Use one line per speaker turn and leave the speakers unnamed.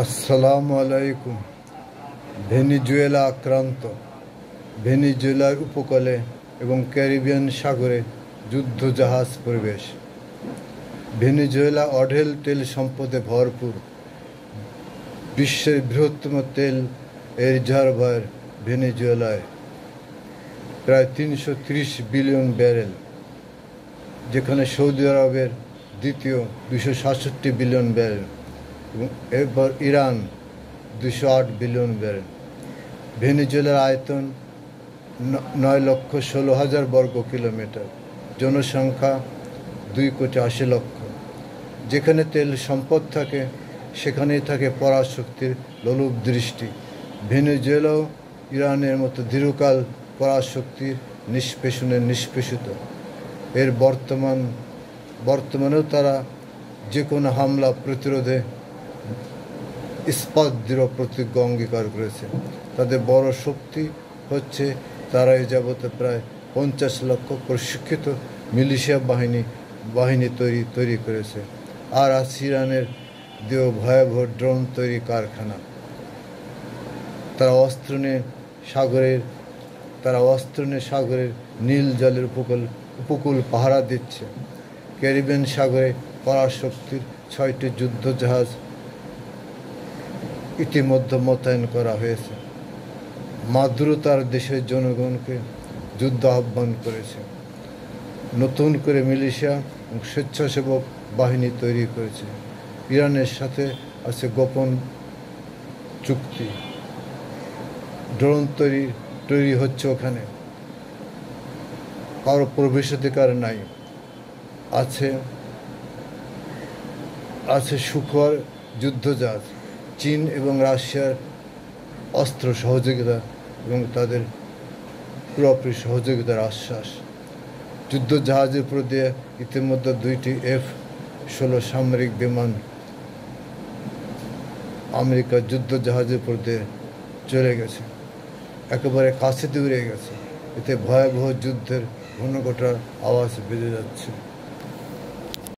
আসসালামু আলাইকুম। ভেনেজুয়েলা আক্রান্ত। ভেনেজুয়েলার উপকূলে এবং ক্যারিবিয়ান সাগরে যুদ্ধজাহাজ প্রবেশ। ভেনেজুয়েলা অঢেল তেল সম্পদে ভরপুর। বিশ্বের বৃহত্তম তেল রিজার্ভার ভেনেজুয়েলায় প্রায় ৩৩০ বিলিয়ন ব্যারেল, যেখানে সৌদি আরবের দ্বিতীয় ২৬৭ বিলিয়ন ব্যারেল এবং এরপর ইরান ২০৮ বিলিয়ন ব্যারেল। ভেনেজুয়েলার আয়তন ৯,১৬,০০০ বর্গ কিলোমিটার, জনসংখ্যা ২,৮০,০০,০০০। যেখানে তেল সম্পদ থাকে সেখানেই থাকে পরাশক্তির লোলুপ দৃষ্টি। ভেনেজুয়েলাও ইরানের মতো দীর্ঘকাল পরাশক্তির নিষ্পেষিত। এর বর্তমানেও তারা যে কোনো হামলা প্রতিরোধে ইস্পাত দৃঢ় প্রতিজ্ঞা অঙ্গীকার করেছে। তাদের বড় শক্তি হচ্ছে তারা এ যাবতে প্রায় ৫০ লক্ষ প্রশিক্ষিত মিলিশিয়া বাহিনী তৈরি করেছে। আর আছে ইরানের ভয়াবহ ড্রোন তৈরি কারখানা। তারা অস্ত্র নিয়ে সাগরের নীল জলের উপকূল পাহারা দিচ্ছে। ক্যারিবিয়ান সাগরে পরাশক্তির ৬টি যুদ্ধজাহাজ ইতিমধ্যে মোতায়েন করা হয়েছে। মাদুরো তার দেশের জনগণকে যুদ্ধ আহ্বান করেছে। নতুন করে মিলিশিয়া এবং স্বেচ্ছাসেবক বাহিনী তৈরি করেছে। ইরানের সাথে আছে গোপন চুক্তি। ড্রোন তৈরি হচ্ছে ওখানে, কারো প্রবেশাধিকার নাই। আছে সুখোই যুদ্ধজাহাজ। চীন এবং রাশিয়ার অস্ত্র সহযোগিতা এবং তাদের পুরোপুরি সহযোগিতার আশ্বাস। যুদ্ধজাহাজের উপর দিয়ে ইতিমধ্যে ২টি F-16 সামরিক বিমান আমেরিকার যুদ্ধজাহাজের উপর দিয়ে চলে গেছে, একেবারে কাছে দিয়ে উড়ে গেছে। এতে ভয়াবহ যুদ্ধের ঘনঘটার আওয়াজ বেজে যাচ্ছে।